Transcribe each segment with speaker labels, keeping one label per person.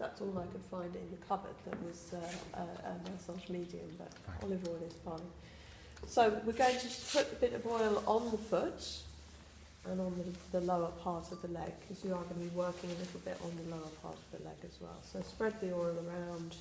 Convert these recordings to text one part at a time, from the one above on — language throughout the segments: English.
Speaker 1: that's all I could find in the cupboard that was a massage medium, but olive oil is fine. So we're going to put a bit of oil on the foot and on the lower part of the leg, because you are going to be working a little bit on the lower part of the leg as well. So spread the oil around.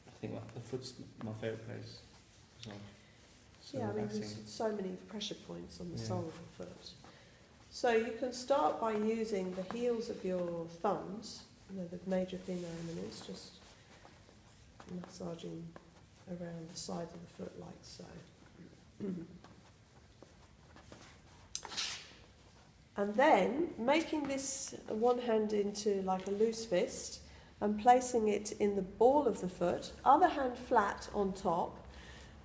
Speaker 2: I think the foot's my favourite place. So
Speaker 1: yeah,
Speaker 2: relaxing.
Speaker 1: I mean, there's so many pressure points on the sole of the foot. So you can start by using the heels of your thumbs, the major finger eminence, just massaging around the side of the foot like so. And then making this one hand into like a loose fist and placing it in the ball of the foot, other hand flat on top.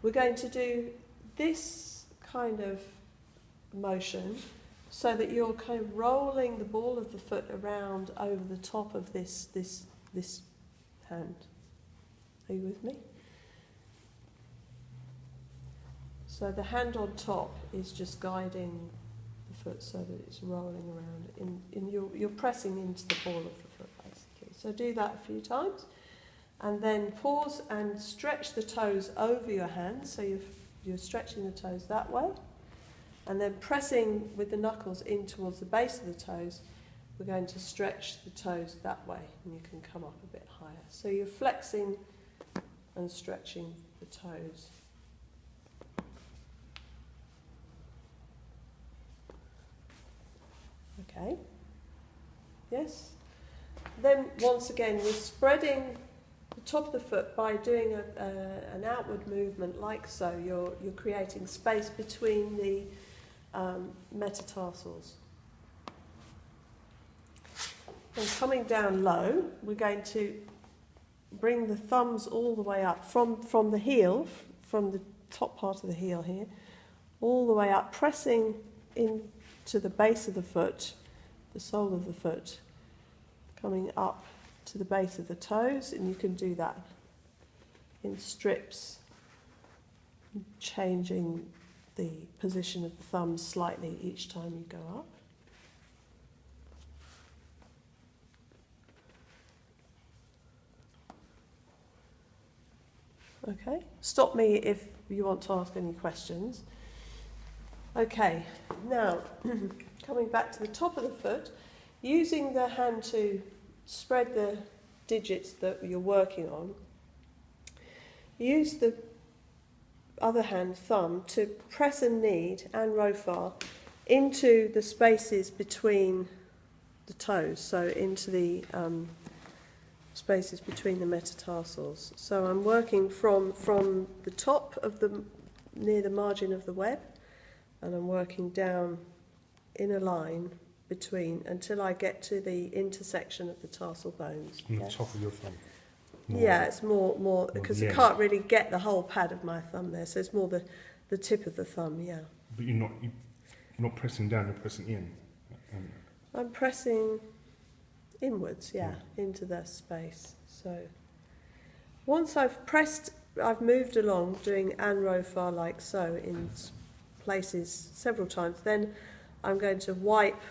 Speaker 1: We're going to do this kind of motion so that you're kind of rolling the ball of the foot around over the top of this hand. Are you with me? So the hand on top is just guiding the foot so that it's rolling around. You're pressing into the ball of the foot basically. So do that a few times. And then pause and stretch the toes over your hands. So you're stretching the toes that way. And then pressing with the knuckles in towards the base of the toes, we're going to stretch the toes that way. And you can come up a bit higher. So you're flexing and stretching the toes. Okay. Yes? Then once again, we're spreading the top of the foot by doing an outward movement like so. You're creating space between the metatarsals. And coming down low, we're going to bring the thumbs all the way up from the heel, from the top part of the heel here, all the way up, pressing into the base of the foot, the sole of the foot, coming up to the base of the toes, and you can do that in strips, changing the position of the thumbs slightly each time you go up. Okay, stop me if you want to ask any questions. Okay, now coming back to the top of the foot, using the hand to spread the digits that you're working on, use the other hand, thumb, to press and knead and rofar into the spaces between the toes, so into the spaces between the metatarsals. So I'm working from the top of near the margin of the web, and I'm working down in a line between until I get to the intersection of the tarsal bones.
Speaker 3: On the top of your thumb?
Speaker 1: Yeah, it's more because I can't really get the whole pad of my thumb there, so it's more the tip of the thumb, yeah.
Speaker 3: But you're not pressing down, you're pressing in.
Speaker 1: I'm pressing inwards, into the space. So once I've pressed, I've moved along doing an rofar like so in places several times, then I'm going to wipe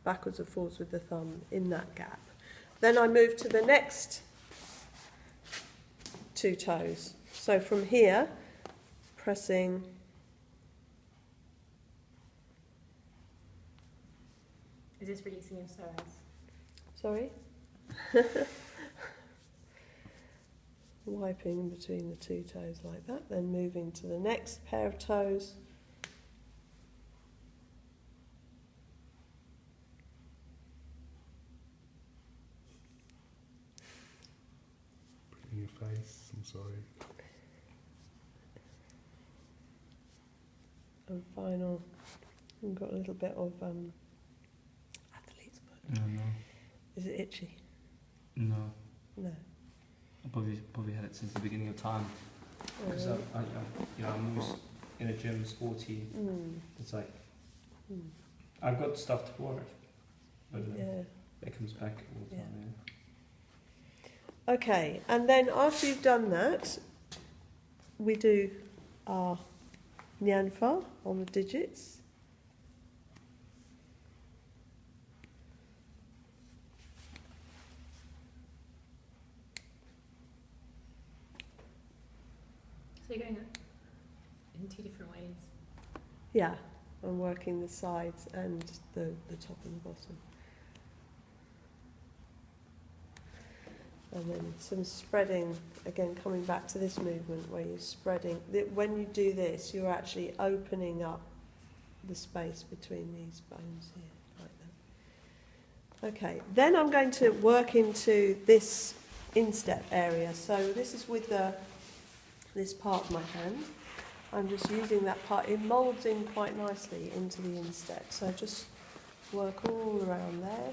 Speaker 1: backwards and forwards with the thumb in that gap. Then I move to the next two toes. So from here, pressing
Speaker 4: Is this releasing your psoas?
Speaker 1: Sorry? Wiping between the two toes like that, then moving to the next pair of toes.
Speaker 3: In your face, I'm sorry.
Speaker 1: And final, we've got a little bit of athlete's foot.
Speaker 2: No.
Speaker 1: Is it itchy?
Speaker 2: No.
Speaker 1: No.
Speaker 2: I probably had it since the beginning of time. Because
Speaker 1: Oh,
Speaker 2: I'm always in a gym, sporty.
Speaker 1: really?
Speaker 2: It's like I've got stuff for it, but
Speaker 1: Yeah.
Speaker 2: it comes back all the time.
Speaker 1: Okay, and then after you've done that, we do our Nyanfa on the digits.
Speaker 4: So you're going in two different ways.
Speaker 1: Yeah, I'm working the sides and the top and the bottom. And then some spreading, again coming back to this movement where you're spreading. When you do this, you're actually opening up the space between these bones here, like that. Okay, then I'm going to work into this instep area. So this is with this part of my hand. I'm just using that part. It moulds in quite nicely into the instep. So just work all around there.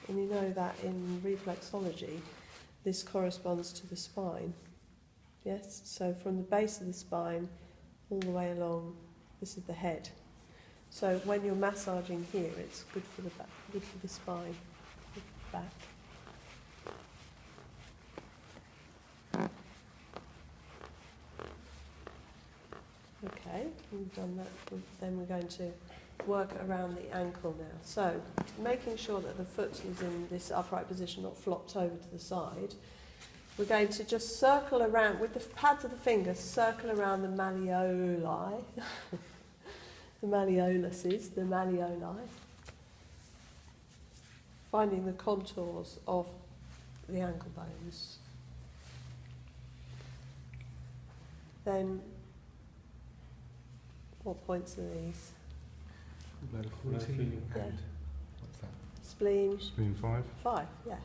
Speaker 1: And you know that in reflexology, this corresponds to the spine. Yes? So from the base of the spine all the way along, this is the head. So when you're massaging here, it's good for the back, good for the spine, good for the back. Okay, we've done that. Then we're going to work around the ankle now. So, making sure that the foot is in this upright position, not flopped over to the side. We're going to just circle around, with the pads of the fingers, circle around the malleoli, the malleoluses, the malleoli, finding the contours of the ankle bones. Then, what points are these?
Speaker 3: Bladder
Speaker 2: Bladder
Speaker 3: 40
Speaker 2: feeling.
Speaker 1: Yeah.
Speaker 3: and what's that?
Speaker 1: Spleen
Speaker 3: Spleen 5.
Speaker 1: 5, yeah.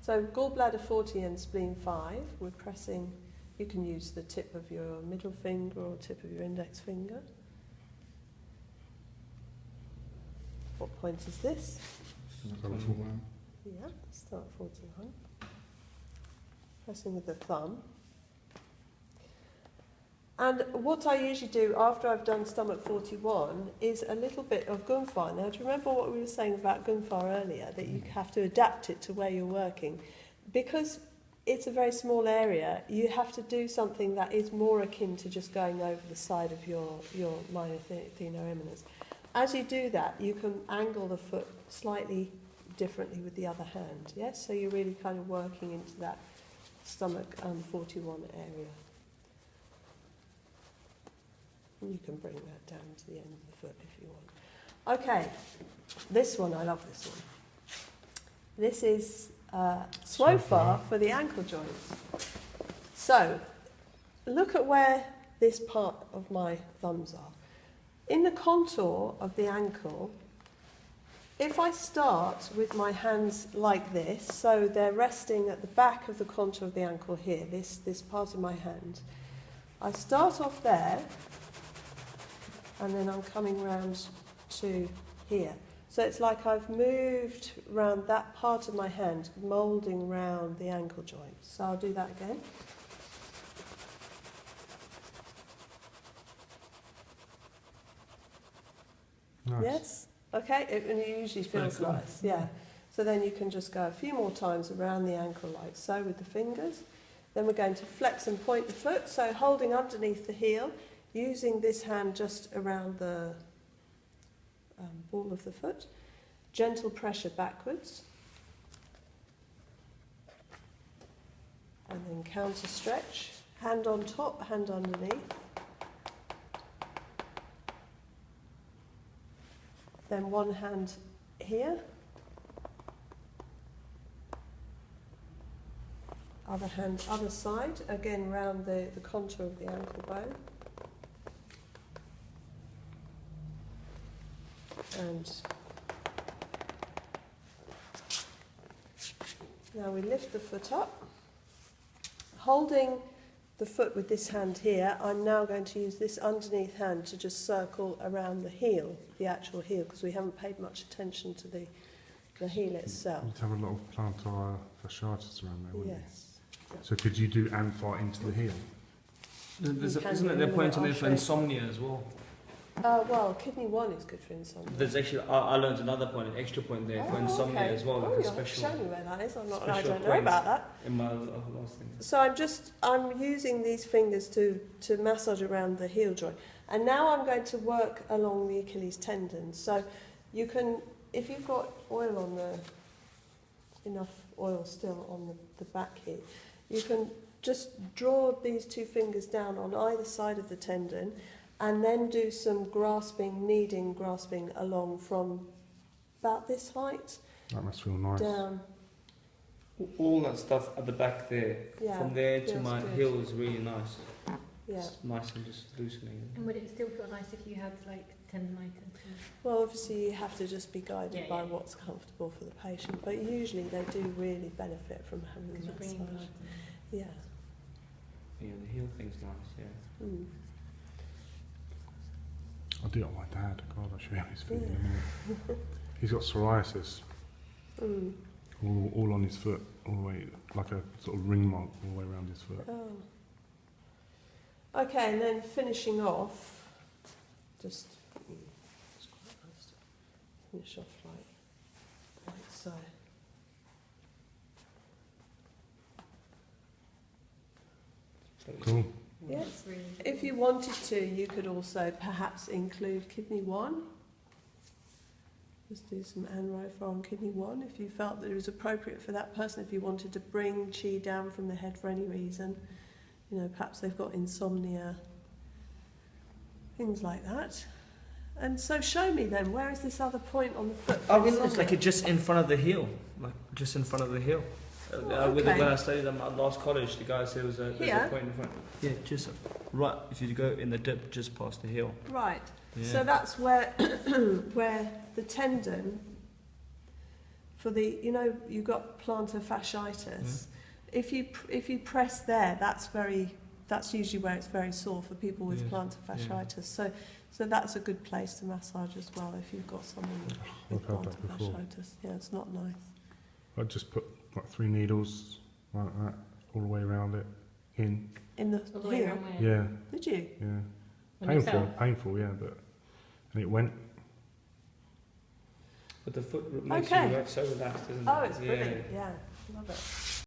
Speaker 1: So gallbladder 40 and spleen 5, we're pressing, you can use the tip of your middle finger or tip of your index finger. What point is this?
Speaker 3: Start 41.
Speaker 1: Yeah, start 41. Pressing with the thumb. And what I usually do after I've done stomach 41 is a little bit of gunfar. Now, do you remember what we were saying about gunfar earlier, that you have to adapt it to where you're working? Because it's a very small area, you have to do something that is more akin to just going over the side of your minor thenoreminas. As you do that, you can angle the foot slightly differently with the other hand, yes? So you're really kind of working into that stomach 41 area. You can bring that down to the end of the foot if you want. Okay, this one, I love this one. This is Swofar for the ankle joints. So, look at where this part of my thumbs are. In the contour of the ankle, if I start with my hands like this, so they're resting at the back of the contour of the ankle here, this part of my hand, I start off there, and then I'm coming round to here. So it's like I've moved round that part of my hand, moulding round the ankle joint. So I'll do that again.
Speaker 3: Nice.
Speaker 1: Yes? Okay, and it usually feels
Speaker 2: cool.
Speaker 1: nice, yeah. So then you can just go a few more times around the ankle like so with the fingers. Then we're going to flex and point the foot, so holding underneath the heel, using this hand just around the ball of the foot. Gentle pressure backwards. And then counter stretch. Hand on top, hand underneath. Then one hand here. Other hand, other side, again round the contour of the ankle bone. And now we lift the foot up. Holding the foot with this hand here, I'm now going to use this underneath hand to just circle around the heel, the actual heel, because we haven't paid much attention to the heel itself.
Speaker 3: You'd have a lot of plantar fasciitis around there, wouldn't
Speaker 1: Yes.
Speaker 3: you? So could you do anfar into the heel?
Speaker 2: Isn't
Speaker 1: can
Speaker 2: it
Speaker 1: do
Speaker 2: the
Speaker 1: it,
Speaker 2: point
Speaker 1: I'll
Speaker 2: on it for
Speaker 1: show you.
Speaker 2: insomnia as well?
Speaker 1: Well, kidney 1 is good for insomnia.
Speaker 2: There's actually, I learned another point, an extra point there for insomnia
Speaker 1: okay.
Speaker 2: as well,
Speaker 1: Oh,
Speaker 2: like a
Speaker 1: you'll have to
Speaker 2: special
Speaker 1: show me where that is. I
Speaker 2: special
Speaker 1: don't know
Speaker 2: point.
Speaker 1: about that.
Speaker 2: in my last thing.
Speaker 1: So I'm using these fingers to massage around the heel joint. And now I'm going to work along the Achilles tendon. So you can, if you've got oil on enough oil still on the back here, you can just draw these 2 fingers down on either side of the tendon and then do some kneading grasping along from about this height
Speaker 3: That must feel nice.
Speaker 1: down.
Speaker 2: All that stuff at the back there,
Speaker 1: Yeah,
Speaker 2: from there to
Speaker 1: feels
Speaker 2: my
Speaker 1: good.
Speaker 2: heel is really nice.
Speaker 1: Yeah.
Speaker 2: It's nice and just loosening.
Speaker 4: And would it still feel nice if you had like tendinitis?
Speaker 1: Well, obviously you have to just be guided
Speaker 4: Yeah,
Speaker 1: by
Speaker 4: yeah.
Speaker 1: what's comfortable for the patient, but usually they do really benefit from having
Speaker 4: Because
Speaker 1: the
Speaker 4: you're bringing
Speaker 1: massage.
Speaker 4: blood.
Speaker 1: Yeah.
Speaker 2: Yeah, the heel thing's nice, yeah.
Speaker 1: Mm.
Speaker 3: I do it on my dad. God, I'll show you his feet in a
Speaker 1: Yeah.
Speaker 3: minute. He's got psoriasis
Speaker 1: Mm.
Speaker 3: all on his foot, all the way, like a sort of ring mark all the way around his foot.
Speaker 1: Oh. Okay, and then finishing off, just it's quite nice to finish off like so.
Speaker 3: Cool.
Speaker 1: Yes.
Speaker 4: It's really
Speaker 1: If you wanted to, you could also perhaps include kidney 1. Just do some Anrofa on kidney 1 if you felt that it was appropriate for that person. If you wanted to bring chi down from the head for any reason, you know, perhaps they've got insomnia, things like that. And so show me then, where is this other point on the foot? for
Speaker 2: I mean, it's
Speaker 1: insomnia?
Speaker 2: like just in front of the heel, like just in front of the heel. When I studied at my last college, the guy said there's a
Speaker 1: Here?
Speaker 2: point in front. Yeah, just right. If you go in the dip, just past the heel.
Speaker 1: Right.
Speaker 2: Yeah.
Speaker 1: So that's where where the tendon for the, you know, you've got plantar fasciitis. If you press there, that's usually where it's very sore for people with
Speaker 2: Yes.
Speaker 1: plantar fasciitis. So that's a good place to massage as well if you've got someone with
Speaker 3: I've had
Speaker 1: plantar
Speaker 3: that before.
Speaker 1: fasciitis. Yeah, it's not nice.
Speaker 3: I just put like 3 needles like that all the way around it in.
Speaker 1: In the
Speaker 4: all the way
Speaker 1: heel.
Speaker 4: around where?
Speaker 3: Yeah,
Speaker 1: Did you?
Speaker 3: yeah.
Speaker 4: On
Speaker 3: Painful,
Speaker 4: yourself?
Speaker 3: painful, yeah, and it went.
Speaker 2: But the foot makes
Speaker 1: Okay.
Speaker 2: you so relaxed, doesn't it?
Speaker 1: Oh, it's brilliant. Yeah, love it.